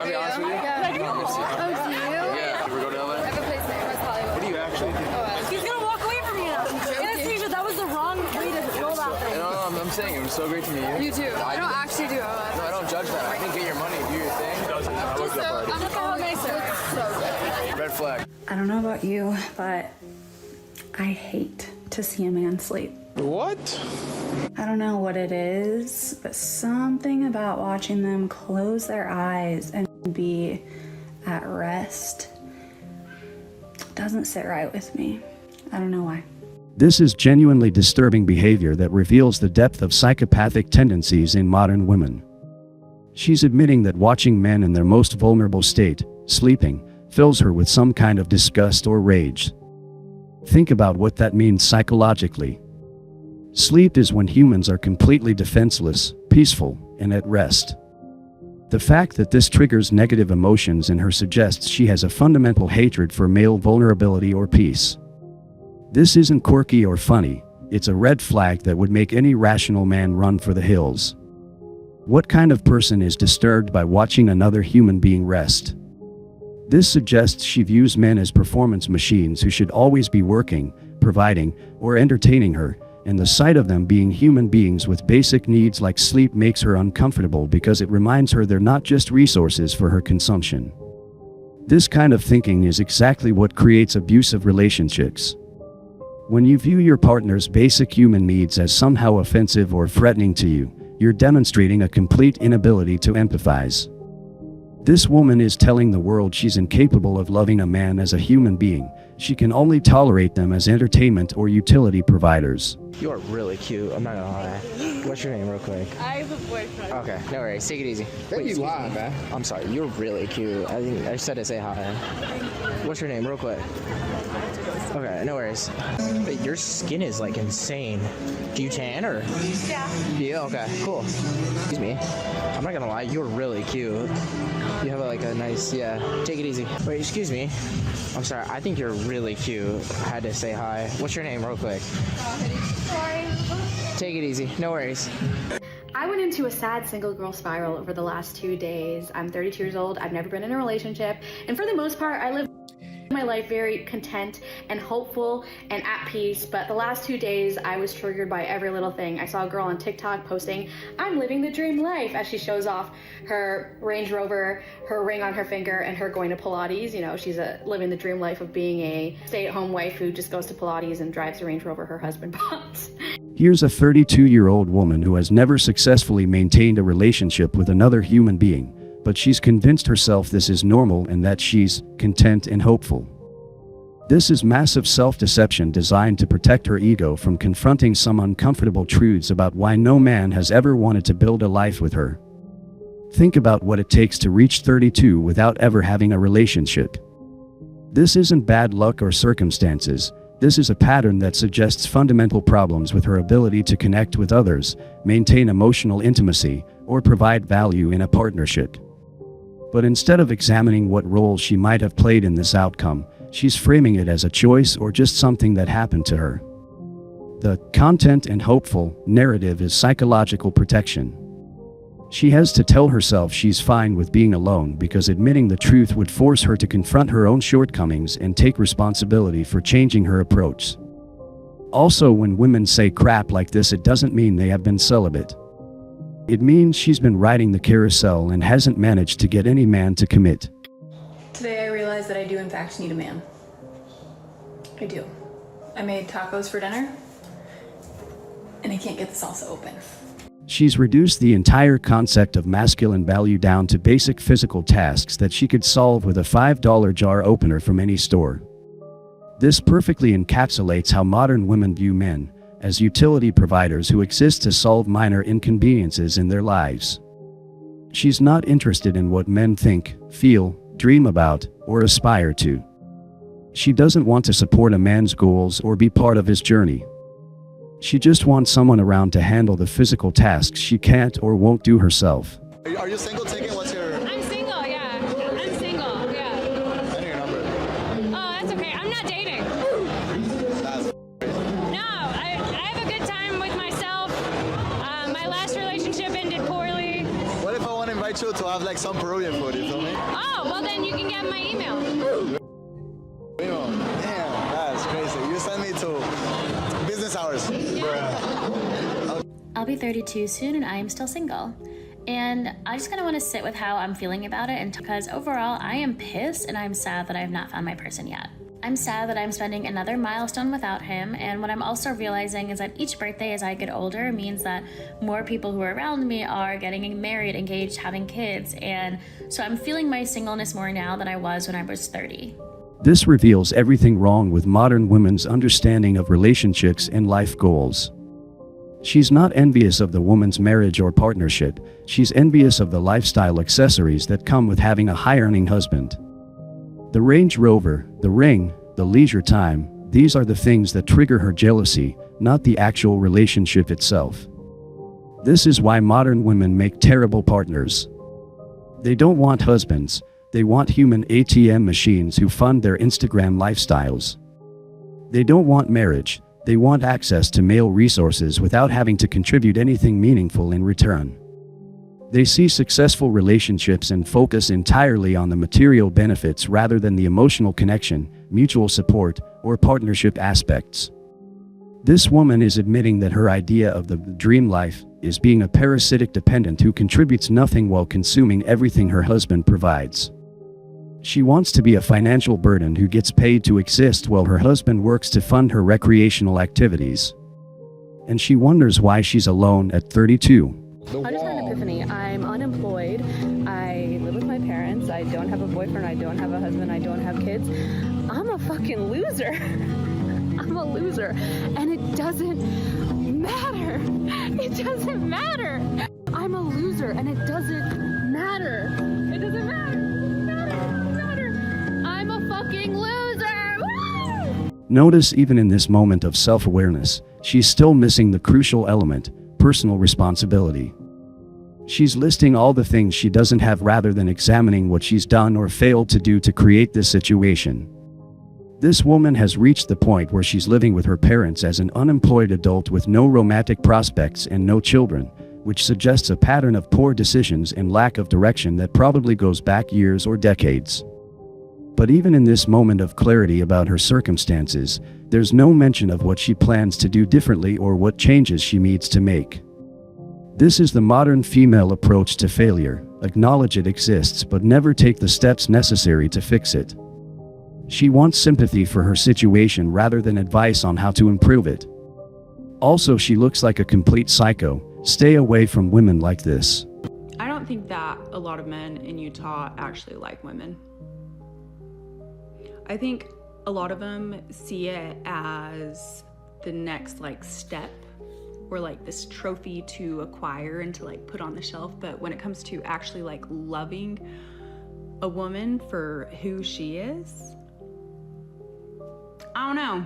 I'll be honest with you. Yeah. I miss you. Oh, do you? Yeah. You ever go to LA? I have a place in West Hollywood. What do you actually do? He's gonna walk away from you now. Anesthesia, that was the wrong way to roll that thing. No, I'm saying it was so great to meet you. You too. I don't actually do OS. No, I don't judge that. I think get your money, do your thing. I looked up already. I'm looking how nice it looks. So good. Red flag. I don't know about you, but I hate to see a man sleep. What? I don't know what it is, but something about watching them close their eyes and be at rest doesn't sit right with me. I don't know why. This is genuinely disturbing behavior that reveals the depth of psychopathic tendencies in modern women. She's admitting that watching men in their most vulnerable state, sleeping, fills her with some kind of disgust or rage. Think about what that means psychologically. Sleep is when humans are completely defenseless, peaceful, and at rest. The fact that this triggers negative emotions in her suggests she has a fundamental hatred for male vulnerability or peace. This isn't quirky or funny, it's a red flag that would make any rational man run for the hills. What kind of person is disturbed by watching another human being rest? This suggests she views men as performance machines who should always be working, providing, or entertaining her, and the sight of them being human beings with basic needs like sleep makes her uncomfortable because it reminds her they're not just resources for her consumption. This kind of thinking is exactly what creates abusive relationships. When you view your partner's basic human needs as somehow offensive or threatening to you, you're demonstrating a complete inability to empathize. This woman is telling the world she's incapable of loving a man as a human being. She can only tolerate them as entertainment or utility providers. You are really cute. I'm not gonna lie. What's your name, real quick? I have a boyfriend. Okay, no worries. Take it easy. Don't be lying, man. I'm sorry. You're really cute. I think I said to say hi. What's your name, real quick? Okay, no worries. But your skin is like insane. Do you tan or? Yeah. Yeah. Okay. Cool. Excuse me. I'm not gonna lie. You're really cute. You have like a nice. Yeah. Take it easy. Wait. Excuse me. I'm sorry. I think you're really cute. I had to say hi. What's your name, real quick? Sorry. Take it easy. No worries. I went into a sad single girl spiral over the last 2 days. I'm 32 years old. I've never been in a relationship. And for the most part, I live my life very content and hopeful and at peace, but the last 2 days I was triggered by every little thing. I saw a girl on TikTok posting, "I'm living the dream life," as she shows off her Range Rover, her ring on her finger, and her going to Pilates. You know, she's living the dream life of being a stay-at-home wife who just goes to Pilates and drives a Range Rover her husband bought. Here's a 32-year-old woman who has never successfully maintained a relationship with another human being, but she's convinced herself this is normal and that she's content and hopeful. This is massive self-deception designed to protect her ego from confronting some uncomfortable truths about why no man has ever wanted to build a life with her. Think about what it takes to reach 32 without ever having a relationship. This isn't bad luck or circumstances. This is a pattern that suggests fundamental problems with her ability to connect with others, maintain emotional intimacy, or provide value in a partnership. But instead of examining what role she might have played in this outcome, she's framing it as a choice or just something that happened to her. The content and hopeful narrative is psychological protection. She has to tell herself she's fine with being alone because admitting the truth would force her to confront her own shortcomings and take responsibility for changing her approach. Also, when women say crap like this, it doesn't mean they have been celibate. It means she's been riding the carousel and hasn't managed to get any man to commit. Today I realized that I do in fact need a man. I do. I made tacos for dinner, and I can't get the salsa open. She's reduced the entire concept of masculine value down to basic physical tasks that she could solve with a $5 jar opener from any store. This perfectly encapsulates how modern women view men, as utility providers who exist to solve minor inconveniences in their lives. She's not interested in what men think, feel, dream about, or aspire to. She doesn't want to support a man's goals or be part of his journey. She just wants someone around to handle the physical tasks she can't or won't do herself. Are you single, Taken? What's your... I'm single, yeah. I'm single, yeah. I know your number. Oh, that's okay. I'm not dating. That's No, I have a good time with myself. My last relationship ended poorly. What if I want to invite you to have like some Peruvian food, you feel me? get my email? Damn, that's crazy. You sent me to business hours. I'll be 32 soon and I am still single. And I just kind of want to sit with how I'm feeling about it, and because overall I am pissed and I'm sad that I have not found my person yet. I'm sad that I'm spending another milestone without him, and what I'm also realizing is that each birthday as I get older means that more people who are around me are getting married, engaged, having kids, and so I'm feeling my singleness more now than I was when I was 30. This reveals everything wrong with modern women's understanding of relationships and life goals. She's not envious of the woman's marriage or partnership, she's envious of the lifestyle accessories that come with having a high-earning husband. The Range Rover, the ring, the leisure time, these are the things that trigger her jealousy, not the actual relationship itself. This is why modern women make terrible partners. They don't want husbands, they want human ATM machines who fund their Instagram lifestyles. They don't want marriage, they want access to male resources without having to contribute anything meaningful in return. They see successful relationships and focus entirely on the material benefits rather than the emotional connection, mutual support, or partnership aspects. This woman is admitting that her idea of the dream life is being a parasitic dependent who contributes nothing while consuming everything her husband provides. She wants to be a financial burden who gets paid to exist while her husband works to fund her recreational activities. And she wonders why she's alone at 32. I just had an epiphany. I'm unemployed. I live with my parents. I don't have a boyfriend. I don't have a husband. I don't have kids. I'm a fucking loser. I'm a loser. And it doesn't matter. It doesn't matter. I'm a loser and it doesn't matter. It doesn't matter. I'm a fucking loser! Woo! Notice even in this moment of self-awareness, she's still missing the crucial element, personal responsibility. She's listing all the things she doesn't have rather than examining what she's done or failed to do to create this situation. This woman has reached the point where she's living with her parents as an unemployed adult with no romantic prospects and no children, which suggests a pattern of poor decisions and lack of direction that probably goes back years or decades. But even in this moment of clarity about her circumstances, there's no mention of what she plans to do differently or what changes she needs to make. This is the modern female approach to failure: acknowledge it exists but never take the steps necessary to fix it. She wants sympathy for her situation rather than advice on how to improve it. Also, she looks like a complete psycho. Stay away from women like this. I don't think that a lot of men in Utah actually like women. I think a lot of them see it as the next step, or this trophy to acquire and to put on the shelf. But when it comes to actually loving a woman for who she is, I don't know.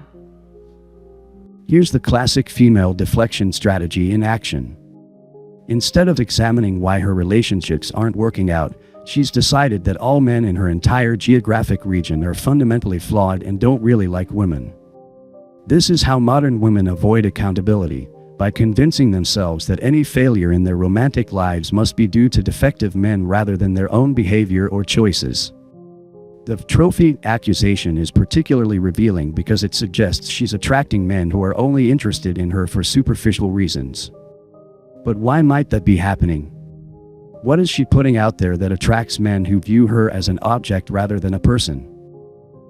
Here's the classic female deflection strategy in action. Instead of examining why her relationships aren't working out, she's decided that all men in her entire geographic region are fundamentally flawed and don't really like women. This is how modern women avoid accountability, by convincing themselves that any failure in their romantic lives must be due to defective men rather than their own behavior or choices. The trophy accusation is particularly revealing because it suggests she's attracting men who are only interested in her for superficial reasons. But why might that be happening? What is she putting out there that attracts men who view her as an object rather than a person?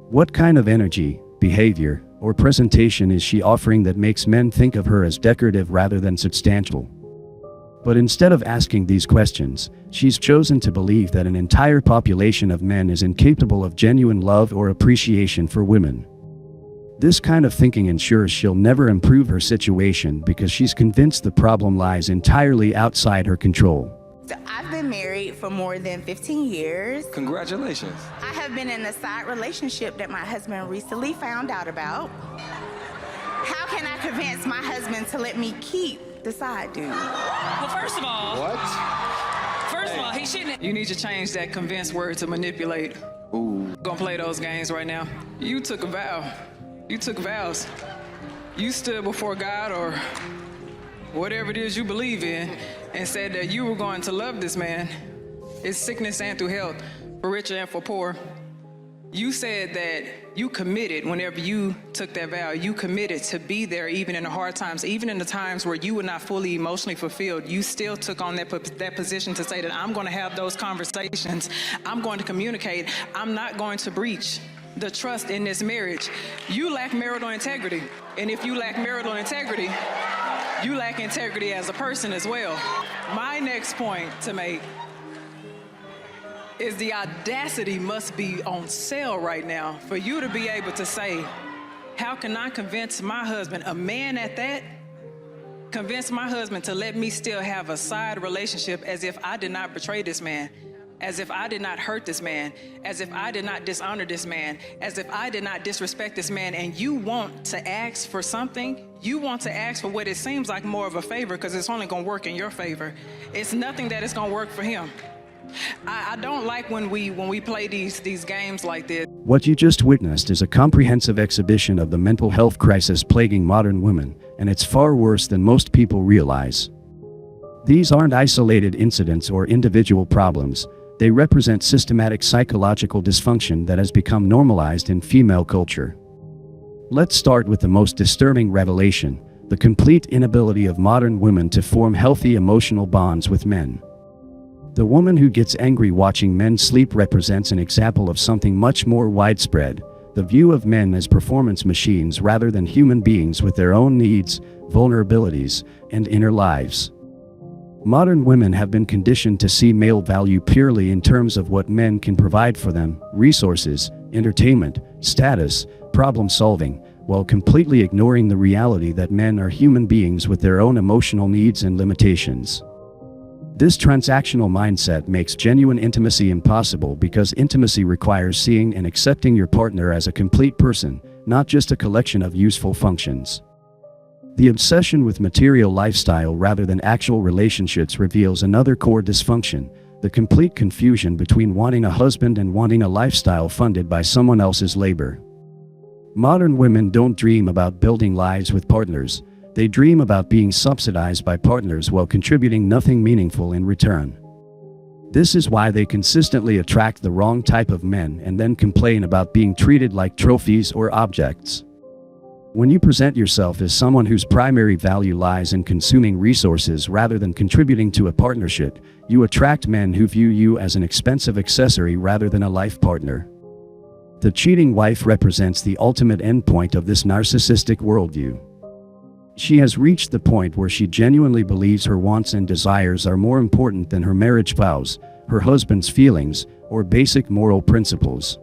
What kind of energy, behavior, or presentation is she offering that makes men think of her as decorative rather than substantial? But instead of asking these questions, she's chosen to believe that an entire population of men is incapable of genuine love or appreciation for women. This kind of thinking ensures she'll never improve her situation because she's convinced the problem lies entirely outside her control. So I've been married for more than 15 years. Congratulations. I have been in a side relationship that my husband recently found out about. How can I convince my husband to let me keep the side dude? Well, first of all, What? First of all, he shouldn't. You need to change that convince word to manipulate. Ooh. Gonna play those games right now. You took a vow. You took vows. You stood before God or whatever it is you believe in and said that you were going to love this man, his sickness and through health, for richer and for poor. You said that you committed whenever you took that vow, you committed to be there even in the hard times, even in the times where you were not fully emotionally fulfilled. You still took on that position to say that I'm going to have those conversations. I'm going to communicate. I'm not going to breach the trust in this marriage. You lack marital integrity. And if you lack marital integrity, you lack integrity as a person as well. My next point to make is the audacity must be on sale right now for you to be able to say, how can I convince my husband, a man at that, convince my husband to let me still have a side relationship as if I did not betray this man, as if I did not hurt this man, as if I did not dishonor this man, as if I did not disrespect this man, and you want to ask for something? You want to ask for what it seems like more of a favor because it's only going to work in your favor. It's nothing that is going to work for him. I don't like when we play these games like this. What you just witnessed is a comprehensive exhibition of the mental health crisis plaguing modern women, and it's far worse than most people realize. These aren't isolated incidents or individual problems. They represent systematic psychological dysfunction that has become normalized in female culture. Let's start with the most disturbing revelation: the complete inability of modern women to form healthy emotional bonds with men. The woman who gets angry watching men sleep represents an example of something much more widespread: the view of men as performance machines rather than human beings with their own needs, vulnerabilities, and inner lives. Modern women have been conditioned to see male value purely in terms of what men can provide for them: resources, entertainment, status, problem solving, while completely ignoring the reality that men are human beings with their own emotional needs and limitations. This transactional mindset makes genuine intimacy impossible because intimacy requires seeing and accepting your partner as a complete person, not just a collection of useful functions. The obsession with material lifestyle rather than actual relationships reveals another core dysfunction: the complete confusion between wanting a husband and wanting a lifestyle funded by someone else's labor. Modern women don't dream about building lives with partners. They dream about being subsidized by partners while contributing nothing meaningful in return. This is why they consistently attract the wrong type of men and then complain about being treated like trophies or objects. When you present yourself as someone whose primary value lies in consuming resources rather than contributing to a partnership, you attract men who view you as an expensive accessory rather than a life partner. The cheating wife represents the ultimate endpoint of this narcissistic worldview. She has reached the point where she genuinely believes her wants and desires are more important than her marriage vows, her husband's feelings, or basic moral principles.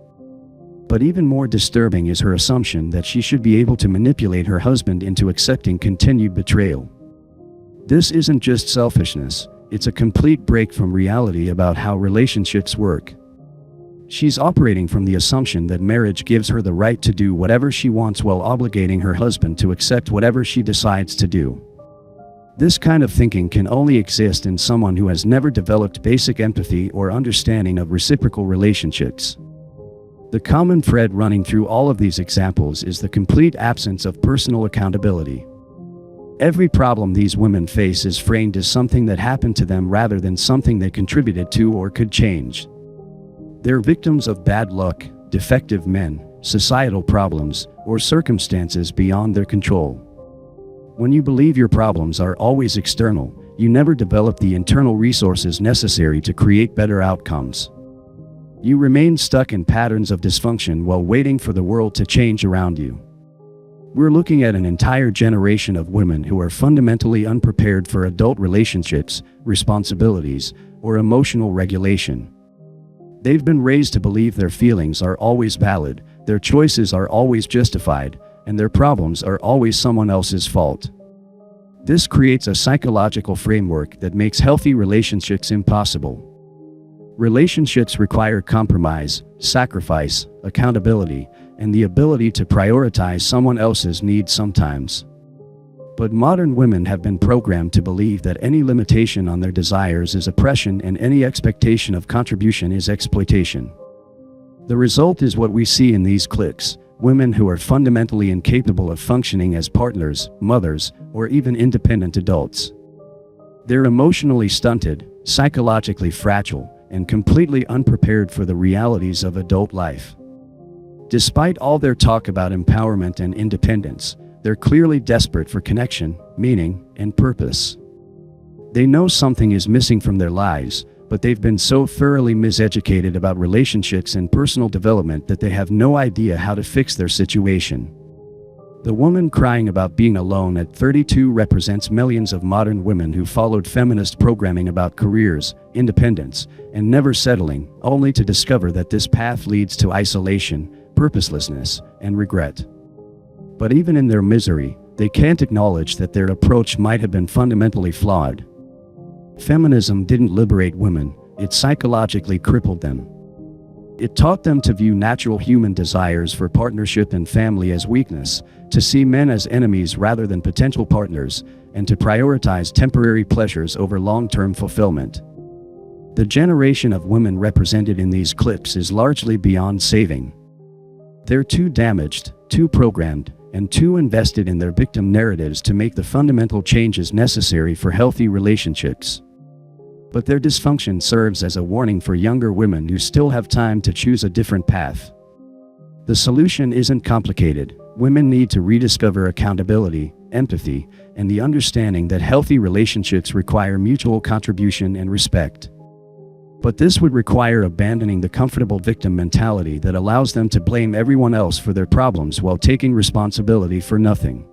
But even more disturbing is her assumption that she should be able to manipulate her husband into accepting continued betrayal. This isn't just selfishness, it's a complete break from reality about how relationships work. She's operating from the assumption that marriage gives her the right to do whatever she wants while obligating her husband to accept whatever she decides to do. This kind of thinking can only exist in someone who has never developed basic empathy or understanding of reciprocal relationships. The common thread running through all of these examples is the complete absence of personal accountability. Every problem these women face is framed as something that happened to them rather than something they contributed to or could change. They're victims of bad luck, defective men, societal problems, or circumstances beyond their control. When you believe your problems are always external, you never develop the internal resources necessary to create better outcomes. You remain stuck in patterns of dysfunction while waiting for the world to change around you. We're looking at an entire generation of women who are fundamentally unprepared for adult relationships, responsibilities, or emotional regulation. They've been raised to believe their feelings are always valid, their choices are always justified, and their problems are always someone else's fault. This creates a psychological framework that makes healthy relationships impossible. Relationships require compromise, sacrifice, accountability, and the ability to prioritize someone else's needs sometimes. But modern women have been programmed to believe that any limitation on their desires is oppression and any expectation of contribution is exploitation. The result is what we see in these cliques: women who are fundamentally incapable of functioning as partners, mothers, or even independent adults. They're emotionally stunted, psychologically fragile, and completely unprepared for the realities of adult life. Despite all their talk about empowerment and independence, they're clearly desperate for connection, meaning, and purpose. They know something is missing from their lives, but they've been so thoroughly miseducated about relationships and personal development that they have no idea how to fix their situation. The woman crying about being alone at 32 represents millions of modern women who followed feminist programming about careers, independence, and never settling, only to discover that this path leads to isolation, purposelessness, and regret. But even in their misery, they can't acknowledge that their approach might have been fundamentally flawed. Feminism didn't liberate women, it psychologically crippled them. It taught them to view natural human desires for partnership and family as weakness, to see men as enemies rather than potential partners, and to prioritize temporary pleasures over long-term fulfillment. The generation of women represented in these clips is largely beyond saving. They're too damaged, too programmed, and too invested in their victim narratives to make the fundamental changes necessary for healthy relationships. But their dysfunction serves as a warning for younger women who still have time to choose a different path. The solution isn't complicated. Women need to rediscover accountability, empathy, and the understanding that healthy relationships require mutual contribution and respect. But this would require abandoning the comfortable victim mentality that allows them to blame everyone else for their problems while taking responsibility for nothing.